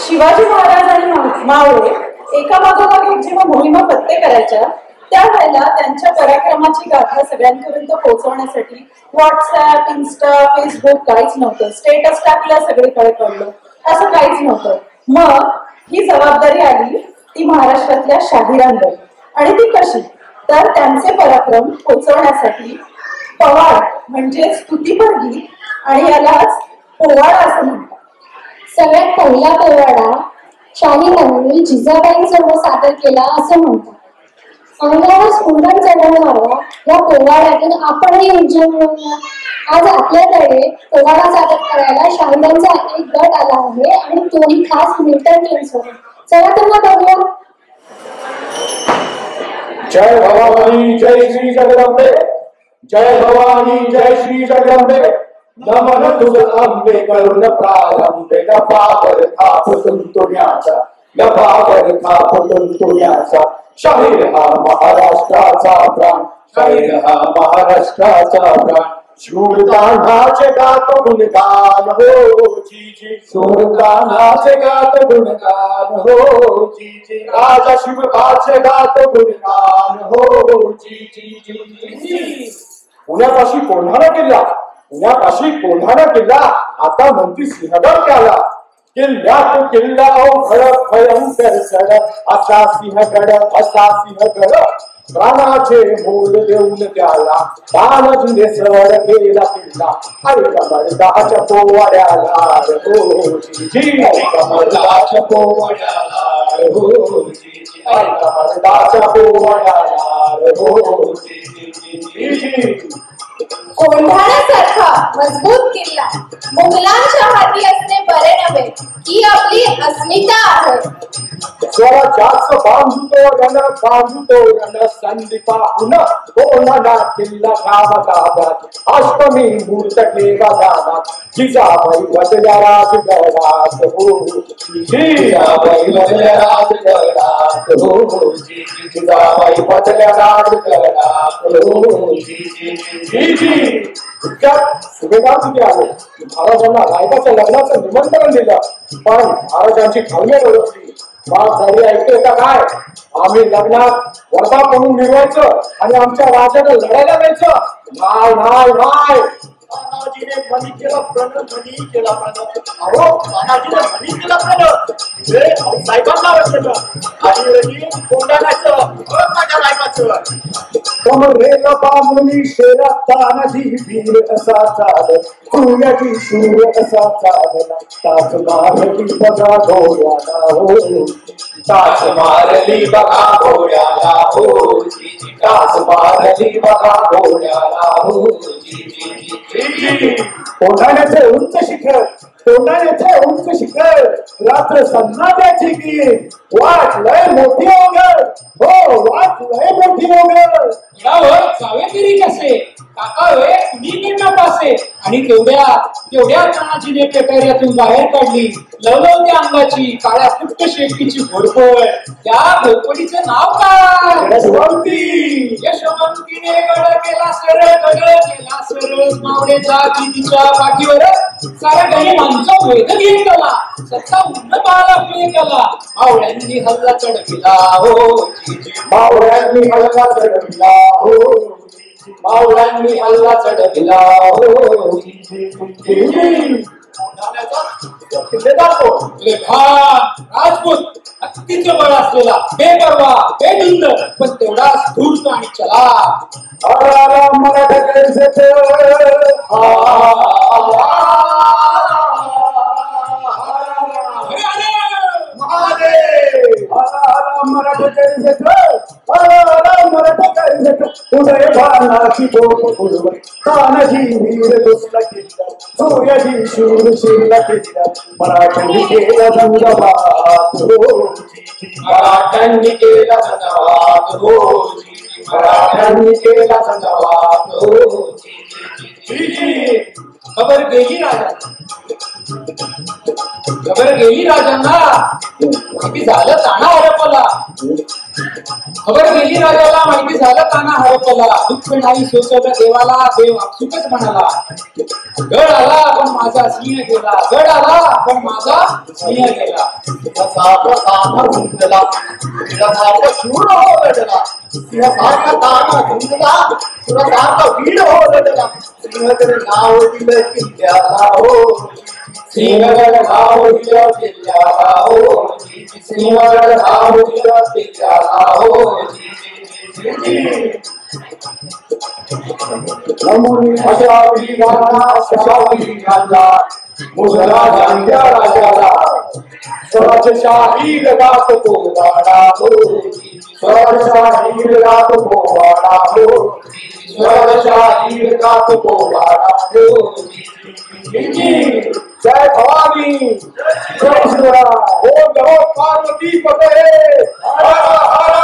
शिवाजी महाराज आणि मावळे एका मागोमाग एक जेव्हा मोहिमा फत्ते करायच्या त्यावेळेला त्यांच्या पराक्रमाची गाथा सगळ्यांपर्यंत पोहोचवण्यासाठी व्हॉट्सअप, इन्स्टा, फेसबुक काहीच नव्हतं. स्टेटस टाकलं सगळीकडे कळलं असं काहीच नव्हतं. मग ही जबाबदारी आली ती महाराष्ट्रातल्या शाहिरांवर. आणि ती कशी तर त्यांचे पराक्रम पोहोचवण्यासाठी पवाड म्हणजे स्तुतीपर गीत आणि यालाच पोवाडा असं म्हणतात. सगळ्यात पहिला पोवाडा शाहिरांनी जिजाबाईंसमोर सादर केला असं म्हणतात. अंगावर स्फुरण चढवणाऱ्या या पोवाड्यातून आपणही ऊर्जा मिळवूया. आज आपल्याकडे पोवाडा सादर करायला शाहिरांचा एक गट आला आहे आणि तोही खास मिल्टन टीम्सवर. चला त्यांना बघूया. जय भवानी जय श्री जगदंबे, जय भवानी जय श्री जगदंबे. नमन तुझ अंबे करुण प्रारंभे नभावर थाप तुंतुण्याचा, नभावर थाप तुंतुण्याचा. शाहीर हा महाराष्ट्राचा प्राण, शाहीर हा महाराष्ट्राचा प्राण. शूरतानाचे गात गुणगान हो जी जी, शूरतानाचे गात गुणगान हो जी जी. राजा शिवबाचे गात गुणगान हो जी जी जी जी. पुण्यापाशी कोल्हारा किल्ला, पुण्यापाशी कोल्हारा किल्ला आता म्हणती सिंहगड त्याला. किल्ल्यात किल्ला अवघड भयंकर चढ, असा सिंहगड असा सिंहगड. प्राणाचे मोल देऊन त्याला बाणजीने सर केला किल्ला. ऐका मर्दाच्या पोवाड्याला हो जी जी, ऐका मर्दाच्या पोवाड्याला हो जी जी, ऐका मर्दाच्या पोवाड्याला हो जी जी जी जी. कोंढाण्यासारखा मजबूत किल्ला मुघलांच्या हाती असणे बरे नव्हे, ही आपली अस्मिता आहे. स्वराज्याच बांधतो रण संदीपाहून कोणाला किल्ला घ्यावा ताब्यात. अष्टमी मूर्त ठेवा ध्यानात, जिजाबाई बदल्या राजगडात हो जिजाबाई बदल्या राजगडात हो जी जिजाबाई बदल्या राजगडात हो जी जी जी. सुभेदार तिथे आले. महाराजांना रायबाच्या लग्नाचं निमंत्रण दिलं, पण महाराजांची घालमेल ओळखली. बाप घरी ऐकते का काय? आम्ही लग्नात वरदा म्हणून मिळवायचं आणि आमच्या राजाला लढायला द्यायचं? नाही नाही नाही. तानाजीने मनी केला प्रण, मनी केला प्रण. अहो तानाजीने मनी केला प्रण म्हणजे साहेबांना वाटलं आणि कोंडाण्याचं माझ्या रायबाचं. कमरेल बामुनी शेरा तानाजी वीर असा चाल, सूर्याची शूर असा चालला. ताज मारली बघा घोड्याला हो, ताज मारली बघा घोड्याला हो जी जी, ताज मारली बघा घोड्याला हो जी जी जी. कोंढाण्याचे उंच शिखर, कोंढाण्याचे उंच शिखर, रात्र सन्नाट्याची की वाट लय मोठी ओघळ हो, वाट लय मोठी ओघळ. यावर जावेगिरी कसे काका वे कुणीकडनं पासे. आणि तेवढ्या तानाजीने पेटाऱ्यातून बाहेर काढली लवलवत्या अंगाची काळ्या पुट्ट शेपटीची घोडपळ. त्या घोडपळीचं नाव काय? यशवंती. यशवंतीने गड केला सरळ, गड केला सरळ. मावळेचा तिच्या पाठीवर सारा काही माणसं वेध घेतला, सत्ता उन्नताला फेकला. मावळ्यांनी हल्ला चढविला हो जी जी, मावळ्यांनी हल्ला चढविला हो, मावळ्यांनी हल्ला चढविला हो जी जी जी. राजपूत अतिच बळ असलेला, बेपरवा बेधुंद पण तेवढाच धूर्त आणि चला. सूर्याची शूर शिरला किल्ला, मराठ्यांनी केला झंझावात हो जी जी, मराठ्यांनी केला झंझावात हो जी जी, मराठ्यांनी केला झंझावात हो जी जी जी. खबर गेली राजांना माहिती झालं ताना हरपला. खबर गेली राजाला, माहिती झालं ताना हरपला. दुःख नाही सोसवलं देवाला, देव आपसुकच म्हणाला. गड आला पण माझा सिंह गेला, गड आला पण माझा सिंह गेला. शूर हो लढला, सिंहासारखा ताना झुंजला, सुरासारखा वीर हो लढला. सिंहगड नाव दिलं किल्ल्याला हो, सिंहगड नाव दिलं किल्ल्याला हो, सिंहगड नाव दिलं किल्ल्याला हो. नमुनी अशा वीरांना अशा वीरांना, मुघलाच्या राजाला स्वराजशाही गात पोवाडा हो, स्वराजशाही गात पोवाडा हो, स्वराजशाही गात पोवाडा हो. जय भवानी, जय शिवराय, ओम नमो पार्वती पते, हर हर